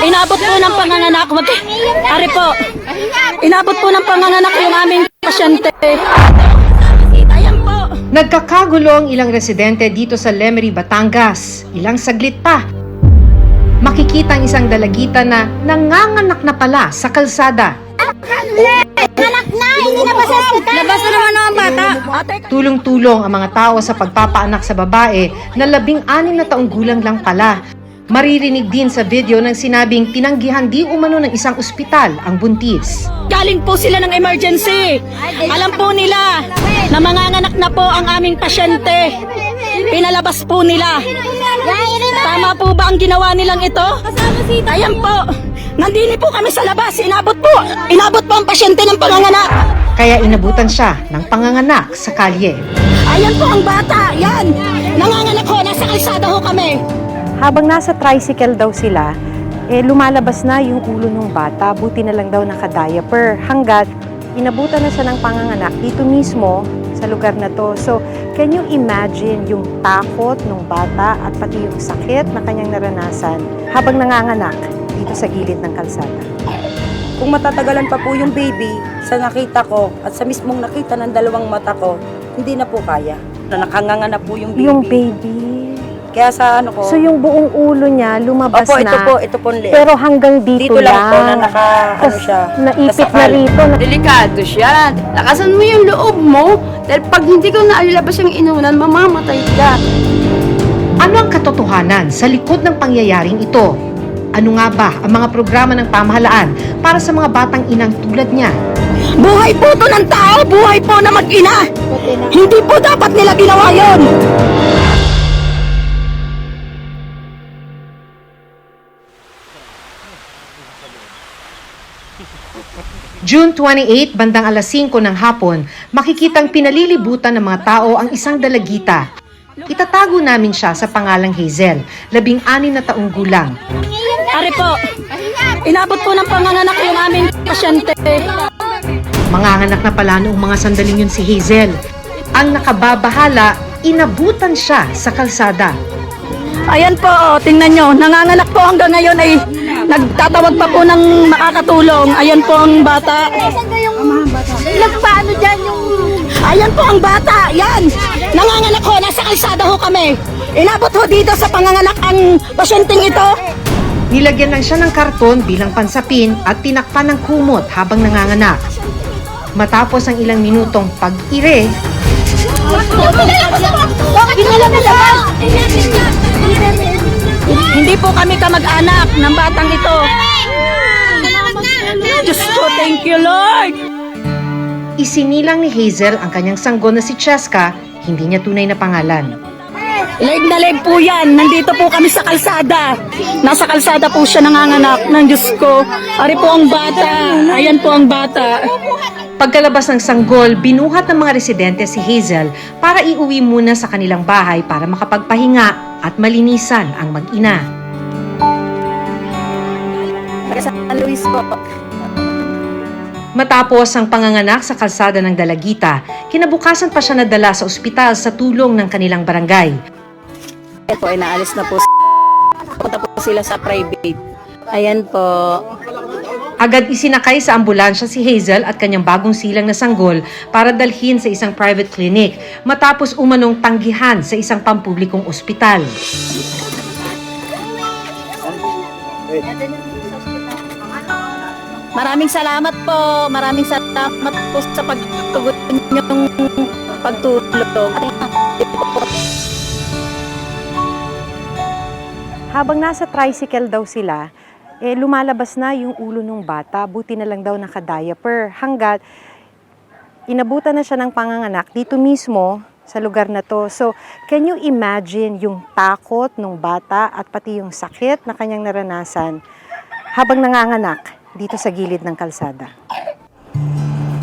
Inabot po ng panganganak. Ari po. Inabot po ng panganganak yung aming pasyente. Ayan po. Nagkakagulo ang ilang residente dito sa Lemery, Batangas. Ilang saglit pa, makikita ang isang dalagita na nanganganak na pala sa kalsada. Anak na! Hindi na ba sa hospital? Labas na naman ang bata. Tulong-tulong ang mga tao sa pagpapaanak sa babae na 16 na taong gulang lang pala. Maririnig din sa video ng sinabing tinanggihan di umano ng isang ospital ang buntis. Galing po sila ng emergency. Alam po nila na manganganak na po ang aming pasyente. Pinalabas po nila. Tama po ba ang ginawa nilang ito? Ayan po. Nandini po kami sa labas. Inabot po ang pasyente ng panganganak. Kaya inabutan siya ng panganganak sa kalye. Ayan po ang bata. Yan. Nanganganak ho. Nasa kalsada ho kami. Habang nasa tricycle daw sila, lumalabas na yung ulo ng bata. Buti na lang daw naka-diaper. Hanggat inabutan na siya ng panganganak dito mismo sa lugar na to. So, can you imagine yung takot ng bata at pati yung sakit na kanyang naranasan habang nanganganak dito sa gilid ng kalsada? Kung matatagalan pa po yung baby, sa nakita ko at sa mismong nakita ng dalawang mata ko, hindi na po kaya. Nakanganga na po yung baby. Yung baby. Kaya sa ano ko... So, yung buong ulo niya lumabas Opo, na. ito po liit. Pero hanggang dito lang po na siya. Naipit na nasakal. rito. Delikado siya. Lakasan mo yung loob mo. Dahil pag hindi ko naalilabas yung inunan, mamamatay ka. Ano ang katotohanan sa likod ng pangyayaring ito? Ano nga ba ang mga programa ng pamahalaan para sa mga batang inang tulad niya? Buhay po to ng tao. Buhay po na mag-ina. Hindi po dapat nila ginawa yun. June 28, bandang alas 5 ng hapon, makikitang pinalilibutan ng mga tao ang isang dalagita. Itatago namin siya sa pangalang Hazel, 16 na taong gulang. Ari po. Inabot po ng panganganak yung aming pasyente. Manganganak na pala noong mga sandaling yun si Hazel. Ang nakababahala, inabutan siya sa kalsada. Ayan po, tingnan nyo. Nanganganak po hanggang ngayon ay nagtatawag pa po ng makakatulong. Ayan po ang bata. Nagpaano dyan yung... Ayan po ang bata. Yan. Nanganganak ho. Nasa kalsada ho kami. Inabot ho dito sa panganganak ang pasyenteng ito. Nilagyan lang siya ng karton bilang pansapin at tinakpan ng kumot habang nanganganak. Matapos ang ilang minutong pag-ire, hindi po kami kamag-anak ng batang ito. Diyos ko, thank you, Lord. isinilang ni Hazel ang kanyang sanggol na si Cheska, hindi niya tunay na pangalan. Leg na leg po yan. Nandito po kami sa kalsada. Nasa kalsada po siya nanganganak ng Diyos ko. Ari po ang bata. Ayan po ang bata. Pagkalabas ng sanggol, binuhat ng mga residente si Hazel para iuwi muna sa kanilang bahay para makapagpahinga at malinisan ang mag-ina. San Luis po. Matapos ang panganganak sa kalsada ng Dalagita, kinabukasan pa siya nadala sa ospital sa tulong ng kanilang barangay. Ayan po, inaalis na po. Punta po sila sa private. Ayan po. Agad isinakay sa ambulansya si Hazel at kanyang bagong silang na sanggol para dalhin sa isang private clinic matapos umanong tanggihan sa isang pampublikong ospital. Maraming salamat po. Maraming salamat po sa pagtugon niyong pagtulong. Habang nasa tricycle daw sila, lumalabas na yung ulo ng bata. Buti na lang daw naka-diaper. Hanggat inabutan na siya ng panganganak dito mismo sa lugar na to. So, can you imagine yung takot ng bata at pati yung sakit na kanyang naranasan habang nanganganak dito sa gilid ng kalsada?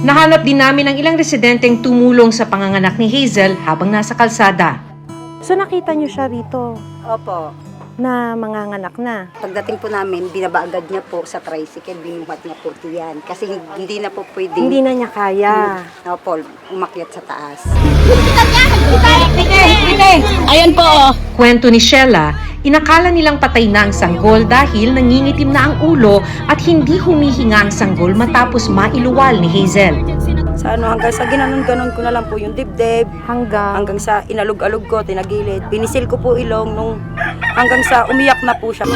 Nahanap din namin ang ilang residenteng tumulong sa panganganak ni Hazel habang nasa kalsada. So, nakita niyo siya rito Opo. na manganganak na. Pagdating po namin, binaba agad niya po sa tricycle, binuhat niya po yan. Kasi hindi na po pwedeng... Hindi na niya kaya. Opo, umakyat sa taas. Ayan po, oh. Kwento ni Sheila, inakala nilang patay na ang sanggol dahil nangingitim na ang ulo at hindi humihinga ang sanggol matapos mailuwal ni Hazel. Sa hanggang sa ginanon-ganon ko na lang po yung dibdib, Hanggang hanggang sa inalog-alog ko, tinagilid. Pinisil ko po ilong nung hanggang sa umiyak na po siya.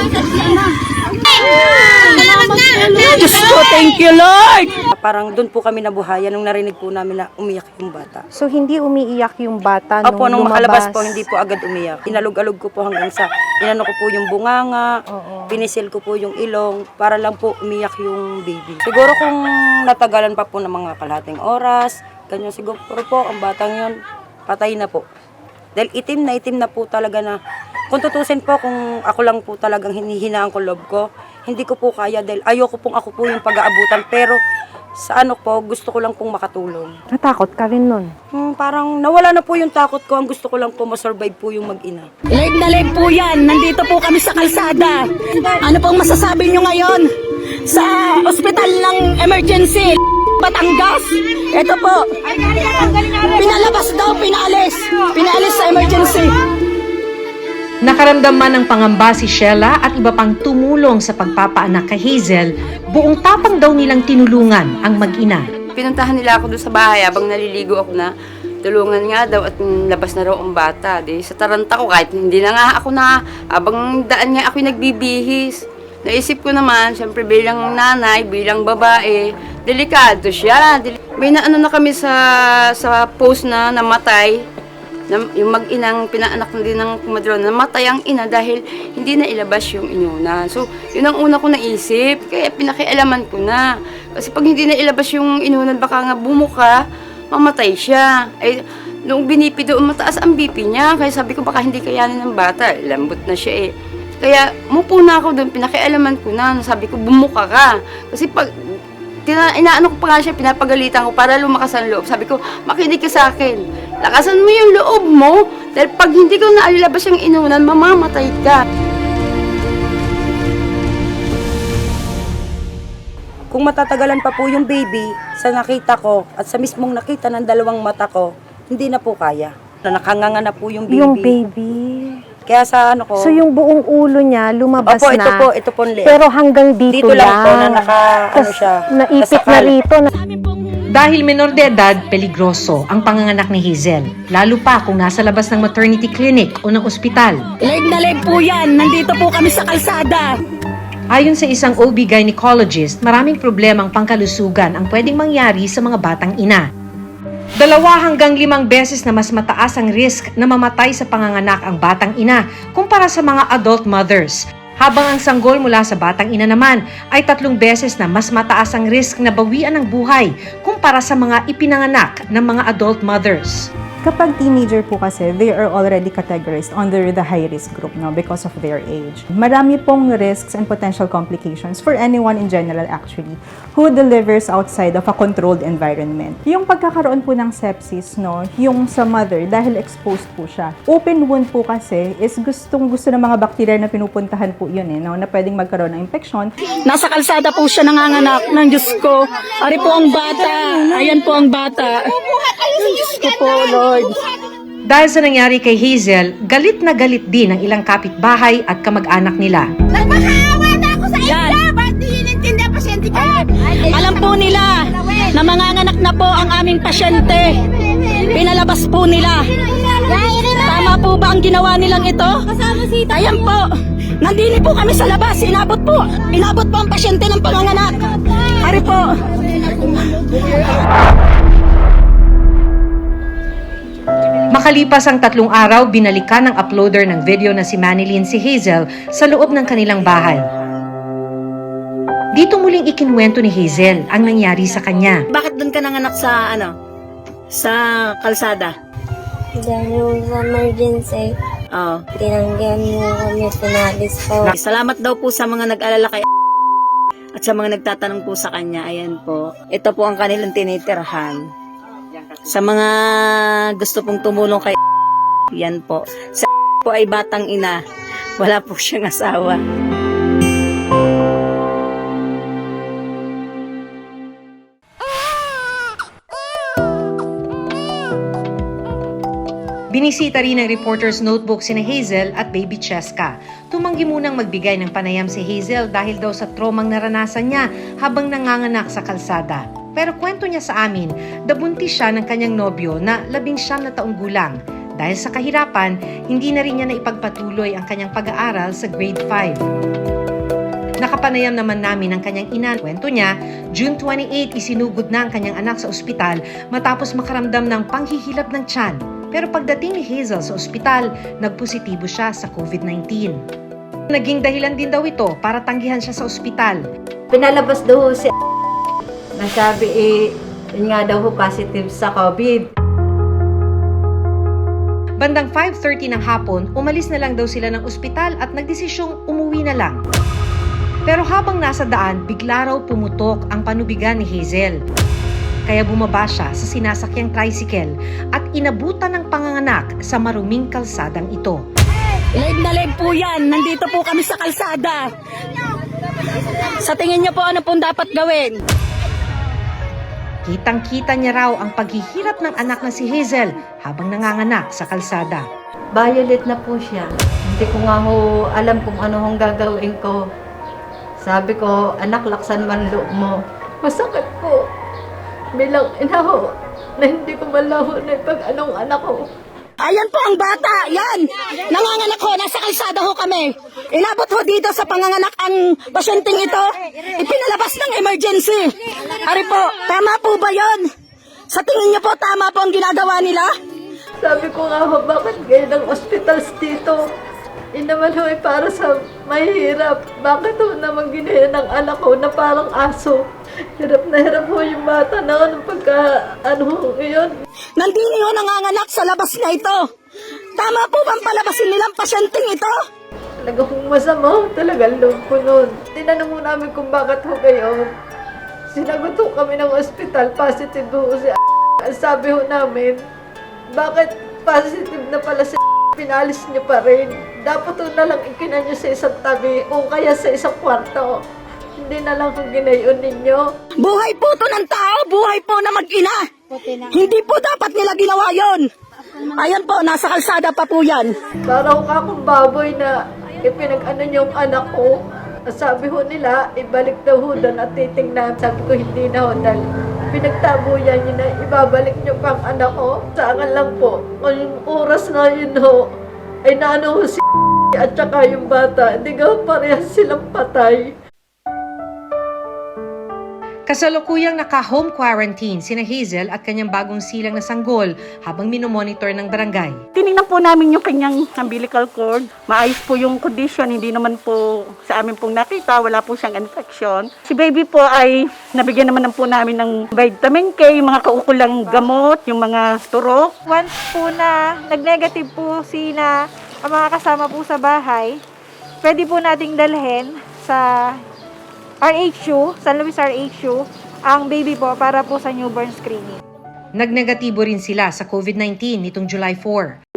Diyos ko, thank you, Lord! Parang doon po kami nabuhayan nung narinig po namin na umiyak yung bata. So, hindi umiiyak yung bata Opo, nung lumabas? makalabas po, hindi po agad umiyak. Inalog-alog ko po hanggang sa inano ko po yung bunganga, pinisil ko po yung ilong, para lang po umiyak yung baby. Siguro kung natagalan pa po ng mga kalahating oras, ganyan siguro po, ang batang yun, patay na po. Dahil itim na po talaga na, kung tutusin po, kung ako lang po talagang hinihinaan ko loob ko, hindi ko po kaya dahil ayoko pong ako po yung pag-aabutan, pero sa ano po, gusto ko lang pong makatulong. Natakot ka rin nun. Parang nawala na po yung takot ko. Ang gusto ko lang po masurvive po yung mag-ina. Live na live po yan. Nandito po kami sa kalsada. Ano pong masasabi nyo ngayon sa ospital ng emergency? Batangas. Ito po. Pinalabas daw, pinalis. Pinalis sa emergency. Nakaramdam man ng pangamba si Sheila at iba pang tumulong sa pagpapaanak kay Hazel, buong tapang daw nilang tinulungan ang mag-ina. Pinuntahan nila ako doon sa bahay habang naliligo ako na tulungan nga daw at labas na raw ang bata. Di, sa taranta ko kahit hindi na nga ako na habang daan nga ako'y nagbibihis. Naisip ko naman, siyempre bilang nanay, bilang babae, delikado siya. May naano na kami sa post na namatay. Yung mag-inang pinaanak din ng kumadron, namatay ang ina dahil hindi na ilabas yung inunan. So, yun ang una ko naisip, kaya pinakialaman ko na. Kasi pag hindi na ilabas yung inunan, baka nga bumuka, mamatay siya. Ay, nung binipi doon, mataas ang BP niya. Kaya sabi ko, baka hindi kayanin ng bata. Lambot na siya eh. Kaya, mupo na ako doon, pinakialaman ko na. Sabi ko, bumuka ka. Kasi pag, inaano ko pa nga siya, pinapagalitan ko para lumakas ang loob. Sabi ko, makinig ka sa akin. Lakasan mo yung loob mo, dahil pag hindi ko nailabas yung inunan, mamamatay ka. Kung matatagalan pa po yung baby, sa nakita ko at sa mismong nakita ng dalawang mata ko, hindi na po kaya. Nakanganga na po yung baby. Yung baby. Kaya sa ano ko... So, yung buong ulo niya lumabas Opo, na. ito po ang liit. Pero hanggang dito lang po na ano siya. Naipit na nasakal. rito. Dahil menor de edad, peligroso ang panganganak ni Hazel, lalo pa kung nasa labas ng maternity clinic o ng ospital. Live na live po yan. Nandito po kami sa kalsada. Ayon sa isang OB gynecologist, maraming problemang pangkalusugan ang pwedeng mangyari sa mga batang ina. 2 hanggang 5 beses na mas mataas ang risk na mamatay sa panganganak ang batang ina kumpara sa mga adult mothers. Habang ang sanggol mula sa batang ina naman ay 3 beses na mas mataas ang risk na bawian ng buhay kumpara sa mga ipinanganak ng mga adult mothers. Kapag teenager po kasi, they are already categorized under the high-risk group no, because of their age. Marami pong risks and potential complications for anyone in general actually who delivers outside of a controlled environment. Yung pagkakaroon po ng sepsis, no, yung sa mother, dahil exposed po siya. Open wound po kasi is gusto ng mga bakterya na pinupuntahan po yun no, na pwedeng magkaroon ng infection. Nasa kalsada po siya nanganganak ng Diyos ko. Ari po ang bata. Ayan po ang bata. Diyos ko po, Lord. Dahil sa nangyari kay Hazel, galit na galit din ang ilang kapitbahay at kamag-anak nila. Nagmakaawa na ako sa inyo! Ba't di inintindi ang pasyente ko? Alam po nila na manganganak na po ang aming pasyente. Pinalabas po nila. Tama po ba ang ginawa nilang ito? Ayan po. Nandini po kami sa labas. Inabot po ang pasyente ng panganganak. Ari po. Makalipas ang 3 araw, binalikan ng uploader ng video na si Manilyn si Hazel sa loob ng kanilang bahay. Dito muling ikinwento ni Hazel ang nangyari sa kanya. Bakit doon ka nanganak sa sa kalsada? Dahil sa emergency, Oh. tinanggihan mo kami, pinalis po. Salamat daw po sa mga nag-alala kay at sa mga nagtatanong po sa kanya. Ayan po. Ito po ang kanilang tinitirhan. Sa mga gusto pong tumulong kay yan po. Sa po ay batang ina. Wala po siyang asawa. Binisita rin ng Reporter's Notebook sina Hazel at Baby Cheska. Tumanggi munang magbigay ng panayam si Hazel dahil daw sa tromang naranasan niya habang nanganganak sa kalsada. Pero kwento niya sa amin, nabuntis siya ng kanyang nobyo na 19 na taong gulang. Dahil sa kahirapan, hindi na rin niya naipagpatuloy ang kanyang pag-aaral sa grade 5. Nakapanayam naman namin ang kanyang ina. Kwento niya, June 28 isinugod na ang kanyang anak sa ospital matapos makaramdam ng panghihilab ng tiyan. Pero pagdating ni Hazel sa ospital, nagpositibo siya sa COVID-19. Naging dahilan din daw ito para tanggihan siya sa ospital. Pinalabas daw si nasabi yun nga daw positive sa COVID. Bandang 5:30 ng hapon, umalis na lang daw sila ng ospital at nagdesisyong umuwi na lang. Pero habang nasa daan, bigla raw pumutok ang panubigan ni Hazel. Kaya bumaba siya sa sinasakyang tricycle at inabutan ng panganganak sa maruming kalsadang ito. Live na live po yan. Nandito po kami sa kalsada. Sa tingin niyo po ano pong dapat gawin? Kitang-kita niya raw ang paghihirap ng anak na si Hazel habang nanganganak sa kalsada. Violet na po siya. Hindi ko nga ho alam kung ano hong gagawin ko. Sabi ko, anak, laksan man loob mo. Masakit po. Bilang ina ho, na hindi ko malaho na pag-anong anak ko. Ayan po ang bata. Yan. Nanganganak ho. Nasa kalsada ho kami. Inabot ho dito sa panganganak ang pasyenteng ito. Ipinalabas ng emergency. Ari po, tama po ba yon? Sa tingin niyo po, tama po ang ginagawa nila? Sabi ko nga ho, bakit kayo ng hospitals dito? Naman ho para sa mahirap. Bakit ho naman ginaya ng anak ko na parang aso? Hirap na hirap ho yung bata na anong ngayon. Nandini ho nanganganak sa labas na ito. Tama po bang palabasin nilang pasyenteng ito? Talaga kong masama ho, talagang loob ko nun. Tinanong mo namin kung bakit ho kayo. Sinagot ho kami ng ospital, positive ho si Ang sabi ho namin, bakit positive na pala si pinalis niyo pa rin? Dapat ho na lang ikinan niyo sa isang tabi o kaya sa isang kwarto. Hindi na lang kung ginayon ninyo. Buhay po to ng tao, buhay po na mag-ina. Hindi po dapat nila ginawa yon. Ayan po, nasa kalsada pa po yan. Para ho akong baboy na ipinag-ano niyo yung anak ko. Sabi ho nila, ibalik daw ho doon at titingnan. Sabi ko, hindi na ho dahil pinagtabuyan niyo na ibabalik niyo pang anak ko. Sa akin lang po, yung oras na yun ho, ay naano ho si at saka yung bata. Hindi ka parehas silang patay. Kasalukuyang naka-home quarantine sina Hazel at kanyang bagong silang na sanggol habang minomonitor ng barangay. Tinignan po namin yung kanyang umbilical cord. Maayos po yung condition, hindi naman po sa amin pong nakita, wala po siyang infection. Si baby po ay nabigyan naman po namin ng vitamin K, yung mga kaukulang gamot, yung mga turok. Once po na nag-negative po sina ang mga kasama po sa bahay, pwede po nating dalhin sa RHU, San Luis RHU, ang baby po para po sa newborn screening. Nagnegatibo rin sila sa COVID-19 nitong July 4.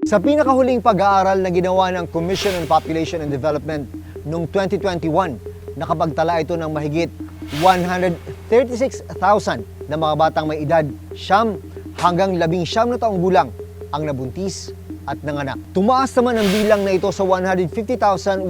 Sa pinakahuling pag-aaral na ginawa ng Commission on Population and Development noong 2021, nakapagtala ito ng mahigit 136,000 na mga batang may edad 9 hanggang 19 na taong gulang ang nabuntis at nanganak. Tumaas naman ang bilang na ito sa 150,138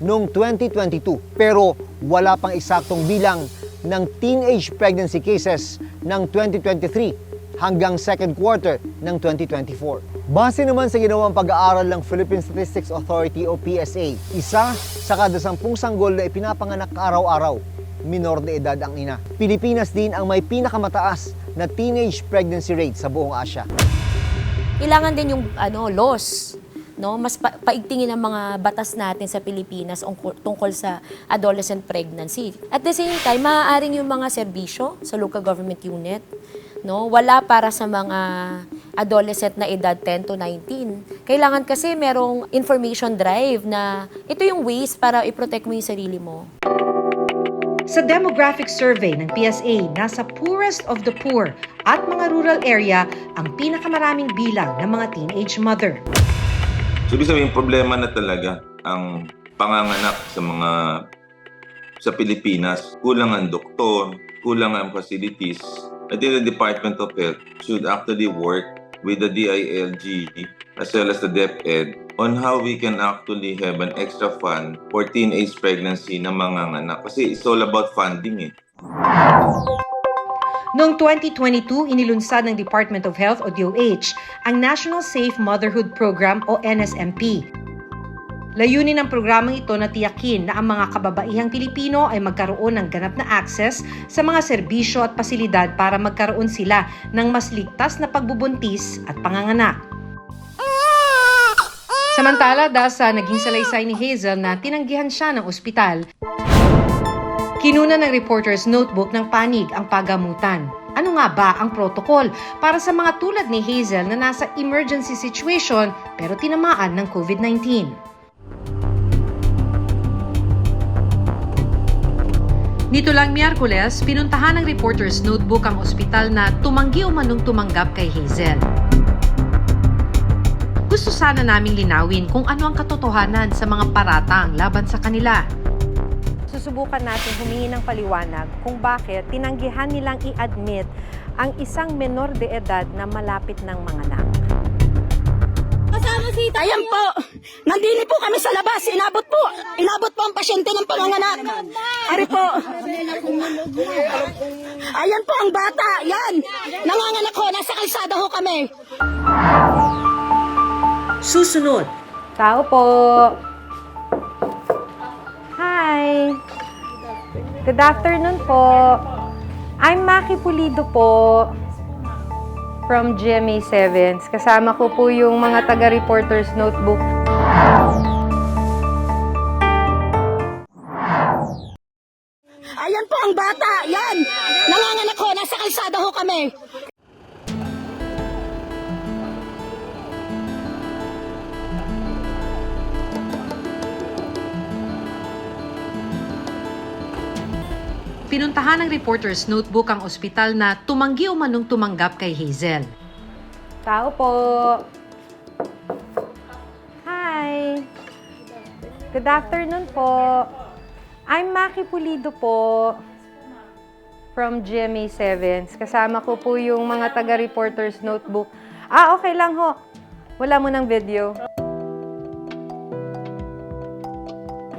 noong 2022 pero wala pang eksaktong bilang ng teenage pregnancy cases ng 2023 hanggang second quarter ng 2024. Base naman sa ginawang pag-aaral ng Philippine Statistics Authority o PSA, isa sa kada 10 sanggol na ipinapanganak araw-araw, minor de edad ang ina. Pilipinas din ang may pinakamataas na teenage pregnancy rate sa buong Asia. Kailangan din yung laws, no? Mas paigtingin ang mga batas natin sa Pilipinas tungkol sa adolescent pregnancy. At the same time, maaaring yung mga serbisyo sa local government unit, no, wala para sa mga adolescent na edad 10 to 19. Kailangan kasi merong information drive na ito yung ways para i-protect mo yung sarili mo. Sa demographic survey ng PSA, nasa poorest of the poor at mga rural area ang pinakamaraming bilang ng mga teenage mother. So, ibig sabihin, problema na talaga ang panganganak sa Pilipinas. Kulang ang doktor, kulang ang facilities. I think the Department of Health should actually work with the DILG as well as the DepEd on how we can actually have an extra fund for teenage pregnancy na manganganak. Kasi it's all about funding eh. Noong 2022, inilunsad ng Department of Health o DOH ang National Safe Motherhood Program o NSMP. Layunin ng programang ito na tiyakin na ang mga kababaihang Pilipino ay magkaroon ng ganap na access sa mga serbisyo at pasilidad para magkaroon sila ng mas ligtas na pagbubuntis at panganganak. Samantala, dahil sa naging salaysay ni Hazel na tinanggihan siya ng ospital, kinuna ng Reporter's Notebook ng panig ang pagamutan. Ano nga ba ang protocol para sa mga tulad ni Hazel na nasa emergency situation pero tinamaan ng COVID-19? Nito lang Miyerkules, pinuntahan ng Reporter's Notebook ang ospital na tumanggi o manong tumanggap kay Hazel. Gusto sana naming linawin kung ano ang katotohanan sa mga paratang laban sa kanila. Susubukan natin humingi ng paliwanag kung bakit tinanggihan nilang i-admit ang isang menor de edad na malapit ng manganak. Ayan po, nandini po kami sa labas, inabot po ang pasyente ng panganganak. Ari po. Ayan po ang bata, yan. Nanganganak ho, nasa kalsada ho kami. Susunod, Tao po. Hi. Good afternoon po. I'm Maki Pulido po from GMA 7. Kasama ko po yung mga taga-Reporter's Notebook. Ayan po ang bata, yan. Nanganganak ho, nasa kalsada ho kami. pinuntahan ng Reporter's Notebook ang ospital na tumanggi o manong tumanggap kay Hazel. Tao po. Hi. Good afternoon po. I'm Maki Pulido po from GMA 7. Kasama ko po yung mga taga-Reporter's Notebook. Okay lang ho. Wala mo ng video.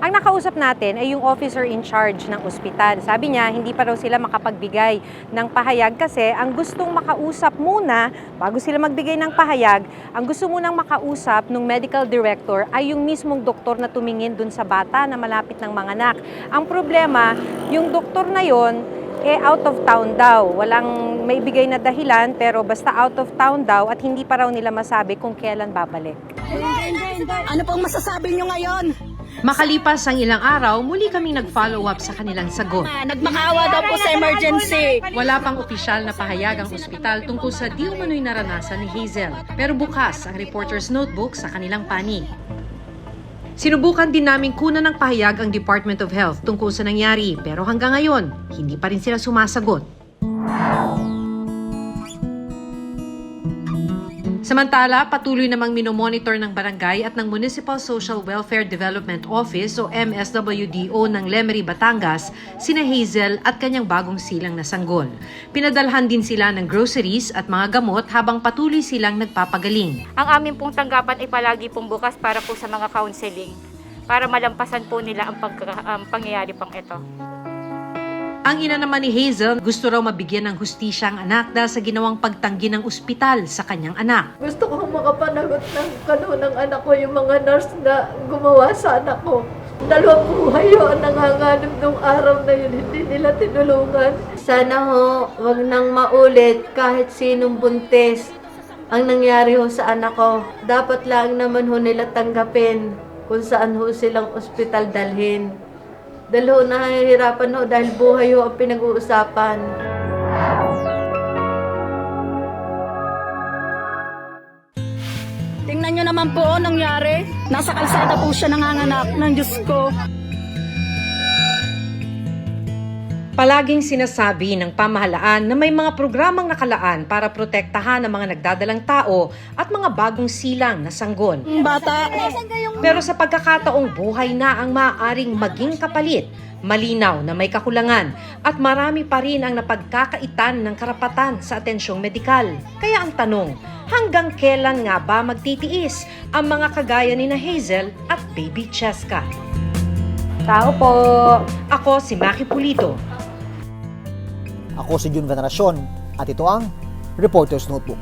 Ang nakausap natin ay yung officer in charge ng ospital. Sabi niya, hindi pa raw sila makapagbigay ng pahayag kasi ang gustong makausap muna, bago sila magbigay ng pahayag, ang gusto munang makausap ng medical director ay yung mismong doktor na tumingin dun sa bata na malapit ng manganak. Ang problema, yung doktor na yon out of town daw. Walang may bigay na dahilan pero basta out of town daw at hindi pa raw nila masabi kung kailan babalik. Ano pong masasabi nyo ngayon? Makalipas ang ilang araw, muli kaming nag-follow up sa kanilang sagot. Nagmakaawa daw po sa emergency. Wala pang opisyal na pahayag ang ospital tungkol sa di umano'y naranasan ni Hazel. Pero bukas ang Reporter's Notebook sa kanilang panig. Sinubukan din namin kunan ng pahayag ang Department of Health tungkol sa nangyari, pero hanggang ngayon, hindi pa rin sila sumasagot. Samantala, patuloy namang minomonitor ng barangay at ng Municipal Social Welfare Development Office o MSWDO ng Lemery, Batangas, sina Hazel at kanyang bagong silang na sanggol. Pinadalhan din sila ng groceries at mga gamot habang patuloy silang nagpapagaling. Ang amin pong tanggapan ay palagi pong bukas para po sa mga counseling, para malampasan po nila ang pangyayari pang ito. Ang ina naman ni Hazel, gusto raw mabigyan ng hustisya ang anak dahil sa ginawang pagtanggi ng ospital sa kanyang anak. Gusto kong makapanagot ng kanunang anak ko, yung mga nurse na gumawa sa anak ko. 2 buhay yun ang nanganganib nung araw na yun, hindi nila tinulungan. Sana ho, wag nang maulit kahit sinong buntis ang nangyari ho sa anak ko. Dapat lang naman ho nila tanggapin kung saan ho silang ospital dalhin. Dahil ho, nahihirapan ho dahil buhay ho ang pinag-uusapan. Tingnan nyo naman po nangyari. Nasa kalsada po siya nanganganak ng Diyos ko. Palaging sinasabi ng pamahalaan na may mga programang nakalaan para protektahan ang mga nagdadalang tao at mga bagong silang na sanggol. Bata, Pero sa pagkakataong buhay na ang maaaring maging kapalit, malinaw na may kakulangan at marami pa rin ang napagkakaitan ng karapatan sa atensyong medikal. Kaya ang tanong, hanggang kailan nga ba magtitiis ang mga kagaya ni na Hazel at Baby Cheska? Tao po. Ako si Maki Pulido. Ako si Jun Veneracion at ito ang Reporter's Notebook.